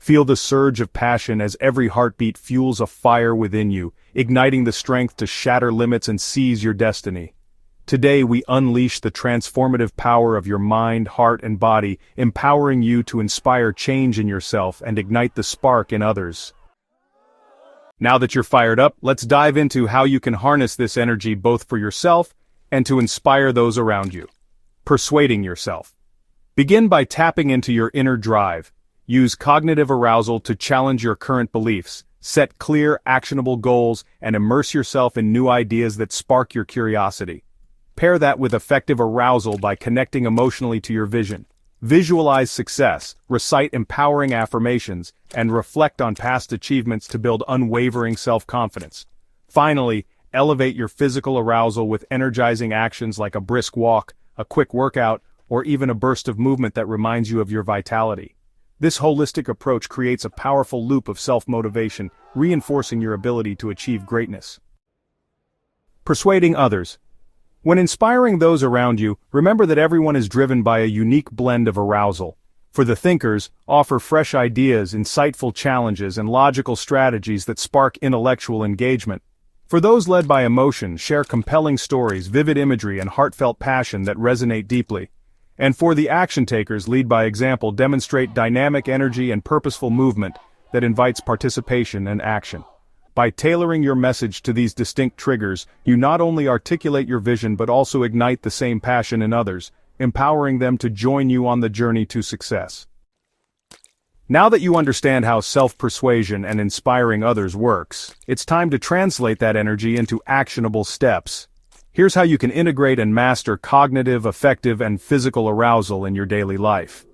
Feel the surge of passion as every heartbeat fuels a fire within you, igniting the strength to shatter limits and seize your destiny. Today we unleash the transformative power of your mind, heart, and body, empowering you to inspire change in yourself and ignite the spark in others. Now that you're fired up, let's dive into how you can harness this energy both for yourself and to inspire those around you. Persuading yourself. Begin by tapping into your inner drive. Use cognitive arousal to challenge your current beliefs, set clear, actionable goals, and immerse yourself in new ideas that spark your curiosity. Pair that with affective arousal by connecting emotionally to your vision. Visualize success, recite empowering affirmations, and reflect on past achievements to build unwavering self-confidence. Finally, elevate your physical arousal with energizing actions like a brisk walk, a quick workout, or even a burst of movement that reminds you of your vitality. This holistic approach creates a powerful loop of self-motivation, reinforcing your ability to achieve greatness. Persuading others. When inspiring those around you, remember that everyone is driven by a unique blend of arousal. For the thinkers, offer fresh ideas, insightful challenges, and logical strategies that spark intellectual engagement. For those led by emotion, share compelling stories, vivid imagery, and heartfelt passion that resonate deeply. And for the action takers, lead by example, demonstrate dynamic energy and purposeful movement that invites participation and action. By tailoring your message to these distinct triggers, you not only articulate your vision but also ignite the same passion in others, empowering them to join you on the journey to success. Now that you understand how self-persuasion and inspiring others works, it's time to translate that energy into actionable steps. Here's how you can integrate and master cognitive, affective, and physical arousal in your daily life.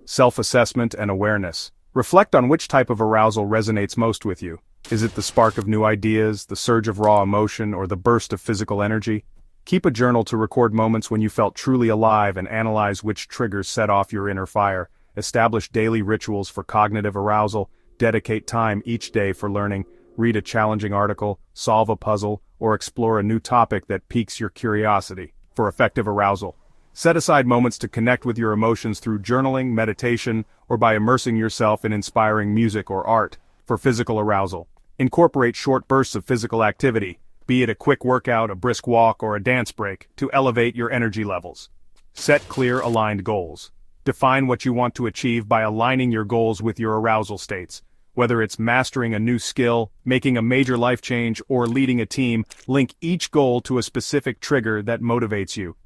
Self-assessment and awareness. Reflect on which type of arousal resonates most with you. Is it the spark of new ideas, the surge of raw emotion, or the burst of physical energy? Keep a journal to record moments when you felt truly alive and analyze which triggers set off your inner fire. Establish daily rituals for cognitive arousal. Dedicate time each day for learning. Read a challenging article, solve a puzzle, or explore a new topic that piques your curiosity. For effective arousal, set aside moments to connect with your emotions through journaling, meditation, or by immersing yourself in inspiring music or art. For physical arousal, incorporate short bursts of physical activity, be it a quick workout, a brisk walk, or a dance break, to elevate your energy levels. Set clear, aligned goals. Define what you want to achieve by aligning your goals with your arousal states. Whether it's mastering a new skill, making a major life change, or leading a team, link each goal to a specific trigger that motivates you.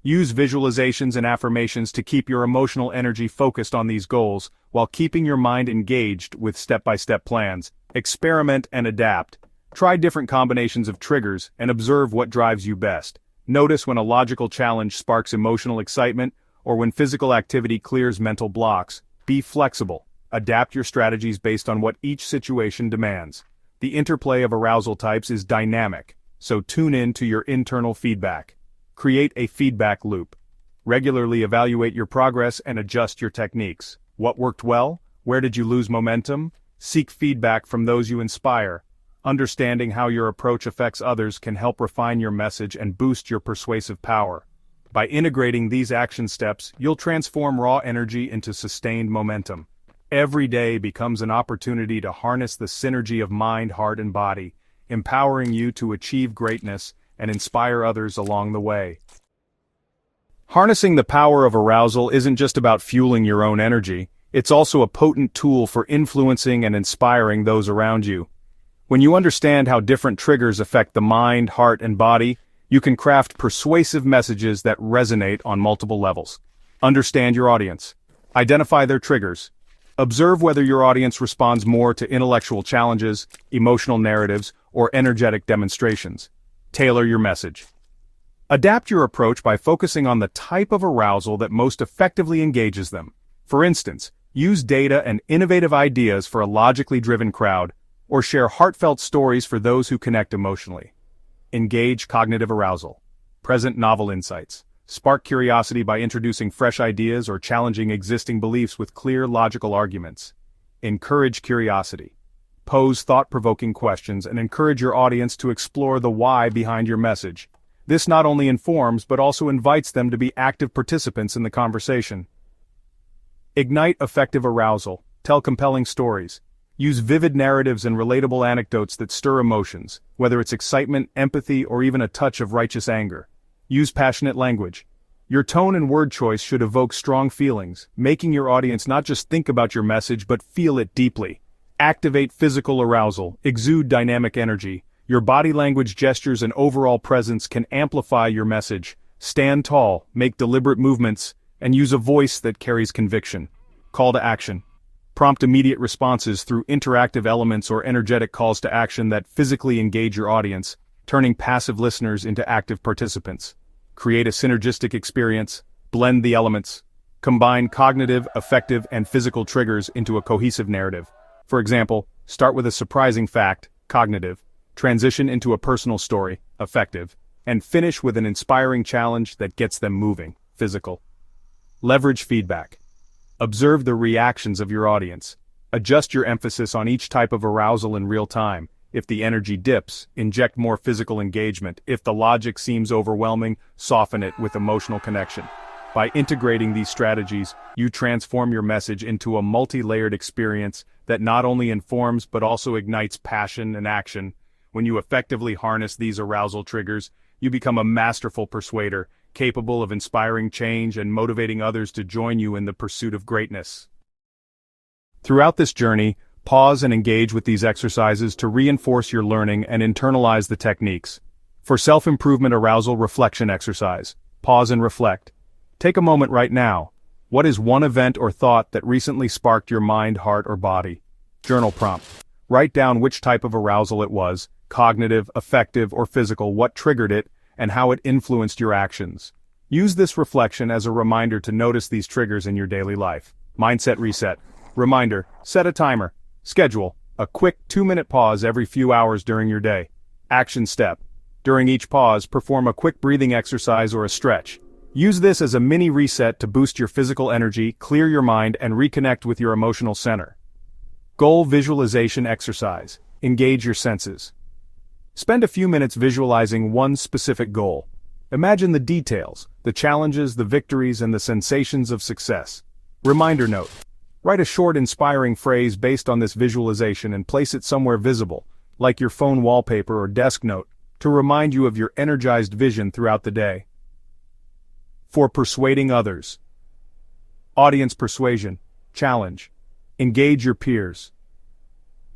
Use visualizations and affirmations to keep your emotional energy focused on these goals, while keeping your mind engaged with step-by-step plans. Experiment and adapt. Try different combinations of triggers and observe what drives you best. Notice when a logical challenge sparks emotional excitement, or when physical activity clears mental blocks. Be flexible. Adapt your strategies based on what each situation demands. The interplay of arousal types is dynamic, so tune in to your internal feedback. Create a feedback loop. Regularly evaluate your progress and adjust your techniques. What worked well? Where did you lose momentum? Seek feedback from those you inspire. Understanding how your approach affects others can help refine your message and boost your persuasive power. By integrating these action steps, you'll transform raw energy into sustained momentum. Every day becomes an opportunity to harness the synergy of mind, heart, and body, empowering you to achieve greatness and inspire others along the way. Harnessing the power of arousal isn't just about fueling your own energy, it's also a potent tool for influencing and inspiring those around you. When you understand how different triggers affect the mind, heart, and body, you can craft persuasive messages that resonate on multiple levels. Understand your audience. Identify their triggers. Observe whether your audience responds more to intellectual challenges, emotional narratives, or energetic demonstrations. Tailor your message. Adapt your approach by focusing on the type of arousal that most effectively engages them. For instance, use data and innovative ideas for a logically driven crowd, or share heartfelt stories for those who connect emotionally. Engage cognitive arousal. Present novel insights. Spark curiosity by introducing fresh ideas or challenging existing beliefs with clear, logical arguments. Encourage curiosity. Pose thought-provoking questions and encourage your audience to explore the why behind your message. This not only informs but also invites them to be active participants in the conversation. Ignite effective arousal. Tell compelling stories. Use vivid narratives and relatable anecdotes that stir emotions, whether it's excitement, empathy, or even a touch of righteous anger. Use passionate language. Your tone and word choice should evoke strong feelings, making your audience not just think about your message but feel it deeply. Activate physical arousal, exude dynamic energy. Your body language, gestures, and overall presence can amplify your message. Stand tall, make deliberate movements, and use a voice that carries conviction. Call to action. Prompt immediate responses through interactive elements or energetic calls to action that physically engage your audience, turning passive listeners into active participants. Create a synergistic experience, blend the elements. Combine cognitive, affective, and physical triggers into a cohesive narrative. For example, start with a surprising fact, cognitive, transition into a personal story, affective, and finish with an inspiring challenge that gets them moving, physical. Leverage feedback. Observe the reactions of your audience. Adjust your emphasis on each type of arousal in real time. If the energy dips, inject more physical engagement. If the logic seems overwhelming, soften it with emotional connection. By integrating these strategies, you transform your message into a multi-layered experience that not only informs but also ignites passion and action. When you effectively harness these arousal triggers, you become a masterful persuader, capable of inspiring change and motivating others to join you in the pursuit of greatness. Throughout this journey, pause and engage with these exercises to reinforce your learning and internalize the techniques. For self-improvement arousal reflection exercise, pause and reflect. Take a moment right now. What is one event or thought that recently sparked your mind, heart, or body? Journal prompt. Write down which type of arousal it was, cognitive, affective, or physical, what triggered it, and how it influenced your actions. Use this reflection as a reminder to notice these triggers in your daily life. Mindset reset. Reminder, set a timer. Schedule a quick 2-minute pause every few hours during your day. Action step. During each pause, perform a quick breathing exercise or a stretch. Use this as a mini reset to boost your physical energy, clear your mind, and reconnect with your emotional center. Goal visualization exercise. Engage your senses. Spend a few minutes visualizing one specific goal. Imagine the details, the challenges, the victories, and the sensations of success. Reminder note. Write a short inspiring phrase based on this visualization and place it somewhere visible, like your phone wallpaper or desk note, to remind you of your energized vision throughout the day. For persuading others. Audience persuasion. Challenge. Engage your peers.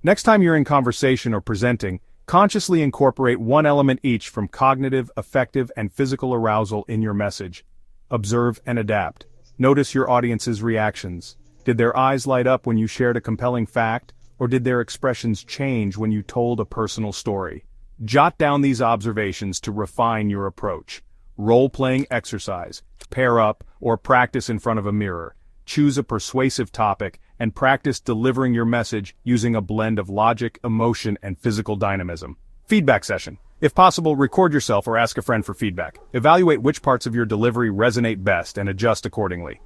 Next time you're in conversation or presenting, consciously incorporate one element each from cognitive, affective, and physical arousal in your message. Observe and adapt. Notice your audience's reactions. Did their eyes light up when you shared a compelling fact, or did their expressions change when you told a personal story? Jot down these observations to refine your approach. Role-playing exercise. Pair up or practice in front of a mirror. Choose a persuasive topic and practice delivering your message using a blend of logic, emotion, and physical dynamism. Feedback session. If possible, record yourself or ask a friend for feedback. Evaluate which parts of your delivery resonate best and adjust accordingly.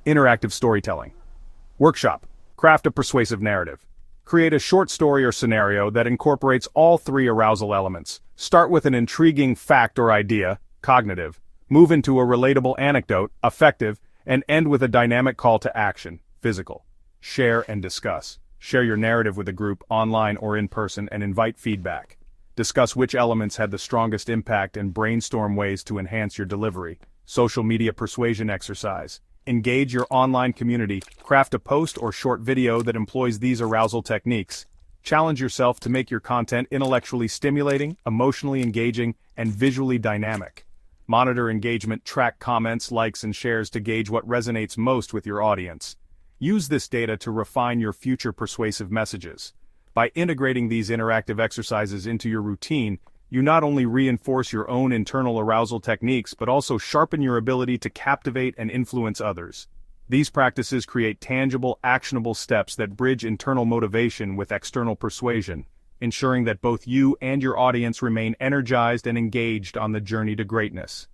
Interactive storytelling. Workshop. Craft a persuasive narrative. Create a short story or scenario that incorporates all three arousal elements. Start with an intriguing fact or idea, cognitive. Move into a relatable anecdote, affective, and end with a dynamic call to action, physical. Share and discuss. Share your narrative with a group, online or in person, and invite feedback. Discuss which elements had the strongest impact and brainstorm ways to enhance your delivery. Social media persuasion exercise. Engage your online community. Craft a post or short video that employs these arousal techniques. Challenge yourself to make your content intellectually stimulating, emotionally engaging, and visually dynamic. Monitor engagement, track comments, likes, and shares to gauge what resonates most with your audience. Use this data to refine your future persuasive messages. By integrating these interactive exercises into your routine, you not only reinforce your own internal arousal techniques but also sharpen your ability to captivate and influence others. These practices create tangible, actionable steps that bridge internal motivation with external persuasion, ensuring that both you and your audience remain energized and engaged on the journey to greatness.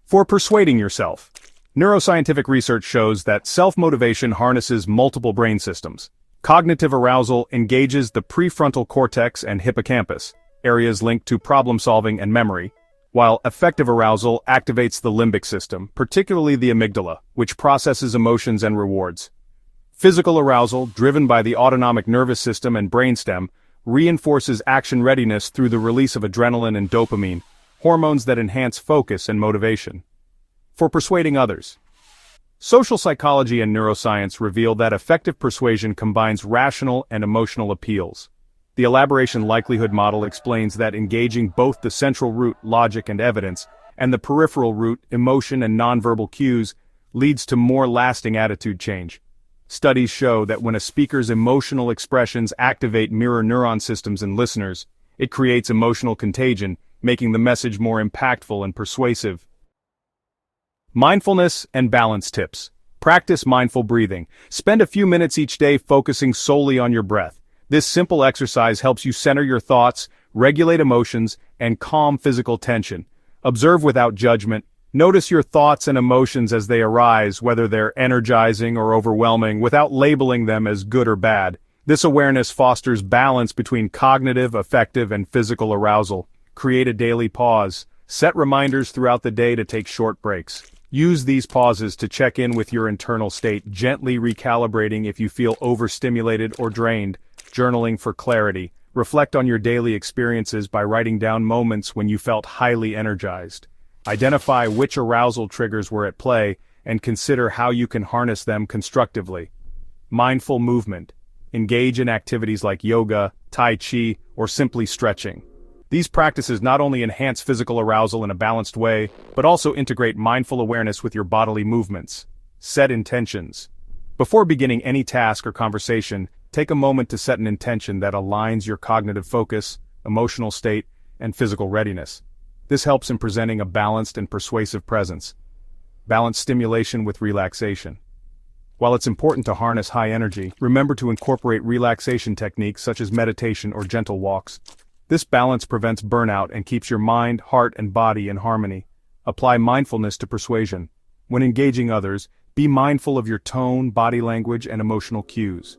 For persuading yourself. Neuroscientific research shows that self-motivation harnesses multiple brain systems. Cognitive arousal engages the prefrontal cortex and hippocampus, areas linked to problem-solving and memory, while affective arousal activates the limbic system, particularly the amygdala, which processes emotions and rewards. Physical arousal, driven by the autonomic nervous system and brainstem, reinforces action readiness through the release of adrenaline and dopamine, hormones that enhance focus and motivation. For persuading others. Social psychology and neuroscience reveal that affective persuasion combines rational and emotional appeals. The elaboration likelihood model explains that engaging both the central root, logic and evidence, and the peripheral root, emotion and nonverbal cues, leads to more lasting attitude change. Studies show that when a speaker's emotional expressions activate mirror neuron systems in listeners, it creates emotional contagion, making the message more impactful and persuasive. Mindfulness and balance tips. Practice mindful breathing. Spend a few minutes each day focusing solely on your breath. This simple exercise helps you center your thoughts, regulate emotions, and calm physical tension. Observe without judgment. Notice your thoughts and emotions as they arise, whether they're energizing or overwhelming, without labeling them as good or bad. This awareness fosters balance between cognitive, affective, and physical arousal. Create a daily pause. Set reminders throughout the day to take short breaks. Use these pauses to check in with your internal state, gently recalibrating if you feel overstimulated or drained. Journaling for clarity. Reflect on your daily experiences by writing down moments when you felt highly energized. Identify which arousal triggers were at play and consider how you can harness them constructively. Mindful movement. Engage in activities like yoga, tai chi, or simply stretching. These practices not only enhance physical arousal in a balanced way, but also integrate mindful awareness with your bodily movements. Set intentions. Before beginning any task or conversation, take a moment to set an intention that aligns your cognitive focus, emotional state, and physical readiness. This helps in presenting a balanced and persuasive presence. Balance stimulation with relaxation. While it's important to harness high energy, remember to incorporate relaxation techniques such as meditation or gentle walks. This balance prevents burnout and keeps your mind, heart, and body in harmony. Apply mindfulness to persuasion. When engaging others, be mindful of your tone, body language, and emotional cues.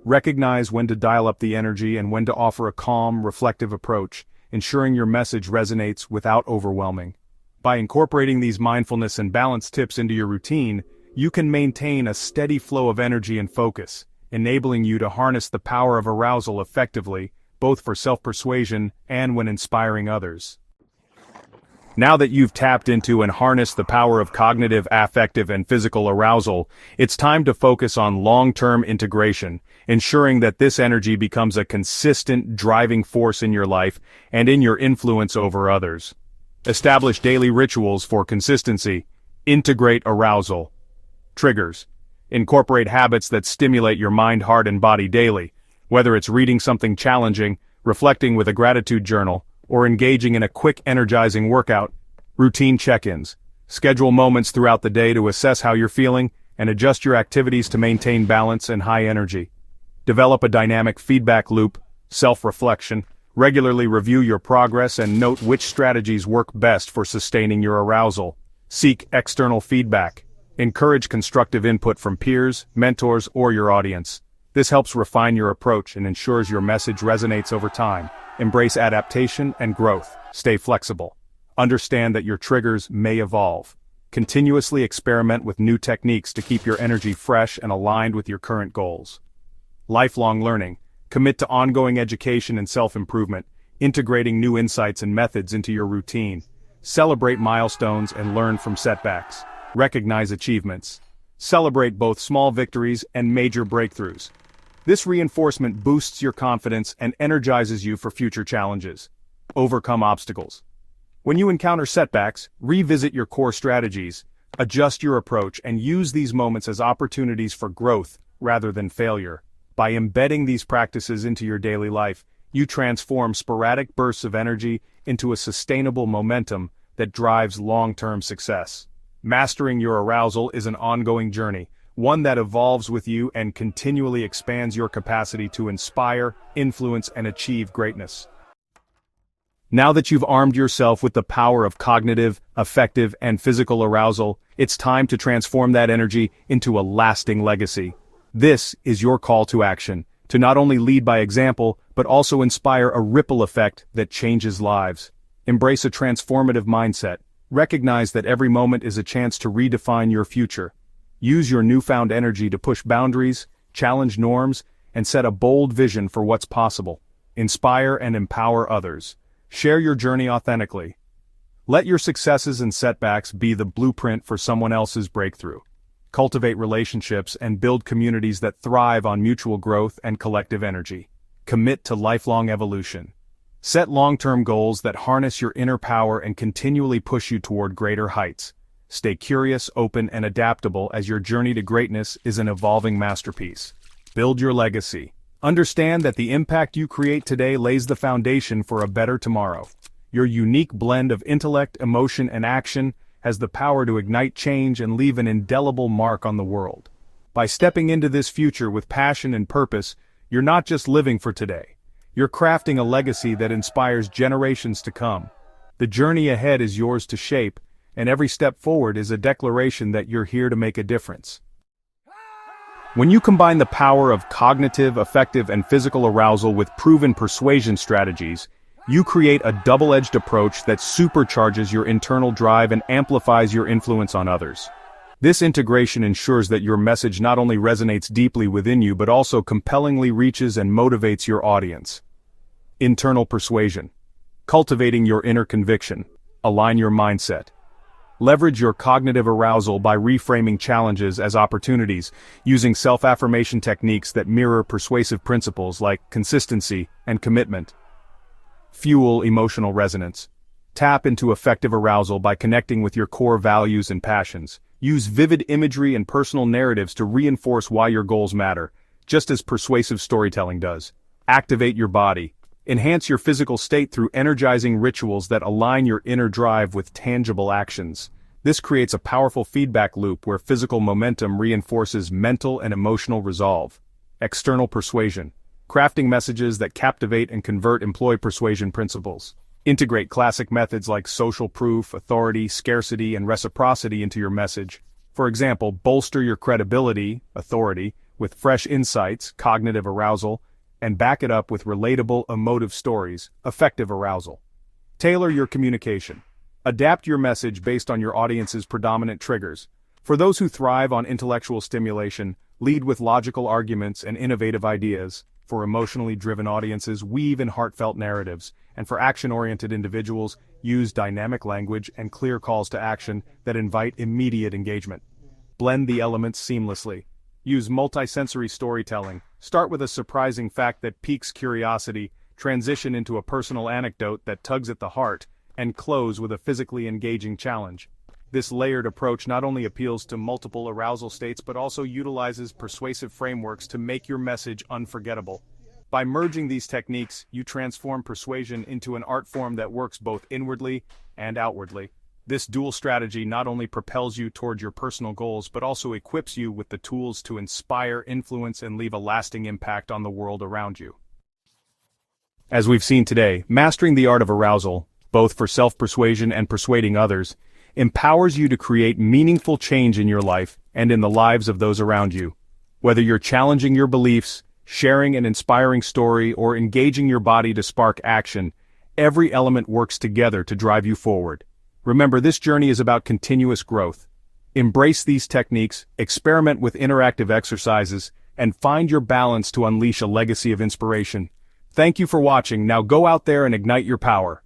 Recognize when to dial up the energy and when to offer a calm, reflective approach, ensuring your message resonates without overwhelming. By incorporating these mindfulness and balance tips into your routine, you can maintain a steady flow of energy and focus, enabling you to harness the power of arousal effectively, both for self-persuasion and when inspiring others. Now that you've tapped into and harnessed the power of cognitive, affective, and physical arousal, it's time to focus on long-term integration, ensuring that this energy becomes a consistent driving force in your life and in your influence over others. Establish daily rituals for consistency. Integrate arousal. Triggers. Incorporate habits that stimulate your mind, heart, and body daily, whether it's reading something challenging, reflecting with a gratitude journal, or engaging in a quick, energizing workout. Routine check-ins. Schedule moments throughout the day to assess how you're feeling and adjust your activities to maintain balance and high energy. Develop a dynamic feedback loop, self-reflection. Regularly review your progress and note which strategies work best for sustaining your arousal. Seek external feedback. Encourage constructive input from peers, mentors, or your audience. This helps refine your approach and ensures your message resonates over time. Embrace adaptation and growth. Stay flexible. Understand that your triggers may evolve. Continuously experiment with new techniques to keep your energy fresh and aligned with your current goals. Lifelong learning. Commit to ongoing education and self-improvement, integrating new insights and methods into your routine. Celebrate milestones and learn from setbacks. Recognize achievements. Celebrate both small victories and major breakthroughs. This reinforcement boosts your confidence and energizes you for future challenges. Overcome obstacles. When you encounter setbacks, revisit your core strategies, adjust your approach, and use these moments as opportunities for growth rather than failure. By embedding these practices into your daily life, you transform sporadic bursts of energy into a sustainable momentum that drives long-term success. Mastering your arousal is an ongoing journey, one that evolves with you and continually expands your capacity to inspire, influence, and achieve greatness. Now that you've armed yourself with the power of cognitive, affective, and physical arousal, it's time to transform that energy into a lasting legacy. This is your call to action, to not only lead by example, but also inspire a ripple effect that changes lives. Embrace a transformative mindset. Recognize that every moment is a chance to redefine your future. Use your newfound energy to push boundaries, challenge norms, and set a bold vision for what's possible. Inspire and empower others. Share your journey authentically. Let your successes and setbacks be the blueprint for someone else's breakthrough. Cultivate relationships and build communities that thrive on mutual growth and collective energy. Commit to lifelong evolution. Set long-term goals that harness your inner power and continually push you toward greater heights. Stay curious, open, and adaptable as your journey to greatness is an evolving masterpiece. Build your legacy. Understand that the impact you create today lays the foundation for a better tomorrow. Your unique blend of intellect, emotion, and action has the power to ignite change and leave an indelible mark on the world. By stepping into this future with passion and purpose, you're not just living for today. You're crafting a legacy that inspires generations to come. The journey ahead is yours to shape, and every step forward is a declaration that you're here to make a difference. When you combine the power of cognitive, affective, and physical arousal with proven persuasion strategies, you create a double-edged approach that supercharges your internal drive and amplifies your influence on others. This integration ensures that your message not only resonates deeply within you but also compellingly reaches and motivates your audience. Internal persuasion. Cultivating your inner conviction. Align your mindset. Leverage your cognitive arousal by reframing challenges as opportunities, using self-affirmation techniques that mirror persuasive principles like consistency and commitment. Fuel emotional resonance. Tap into affective arousal by connecting with your core values and passions. Use vivid imagery and personal narratives to reinforce why your goals matter, just as persuasive storytelling does. Activate your body. Enhance your physical state through energizing rituals that align your inner drive with tangible actions. This creates a powerful feedback loop where physical momentum reinforces mental and emotional resolve. External persuasion. Crafting messages that captivate and convert employ persuasion principles. Integrate classic methods like social proof, authority, scarcity, and reciprocity into your message. For example, bolster your credibility, authority, with fresh insights, cognitive arousal, and back it up with relatable, emotive stories, affective arousal. Tailor your communication. Adapt your message based on your audience's predominant triggers. For those who thrive on intellectual stimulation, lead with logical arguments and innovative ideas. For emotionally driven audiences, weave in heartfelt narratives, and for action-oriented individuals, use dynamic language and clear calls to action that invite immediate engagement. Blend the elements seamlessly. Use multisensory storytelling. Start with a surprising fact that piques curiosity, transition into a personal anecdote that tugs at the heart, and close with a physically engaging challenge. This layered approach not only appeals to multiple arousal states but also utilizes persuasive frameworks to make your message unforgettable. By merging these techniques, you transform persuasion into an art form that works both inwardly and outwardly. This dual strategy not only propels you toward your personal goals but also equips you with the tools to inspire, influence, and leave a lasting impact on the world around you. As we've seen today, mastering the art of arousal, both for self-persuasion and persuading others, empowers you to create meaningful change in your life and in the lives of those around you. Whether you're challenging your beliefs, sharing an inspiring story, or engaging your body to spark action, every element works together to drive you forward. Remember, this journey is about continuous growth. Embrace these techniques, experiment with interactive exercises, and find your balance to unleash a legacy of inspiration. Thank you for watching. Now go out there and ignite your power.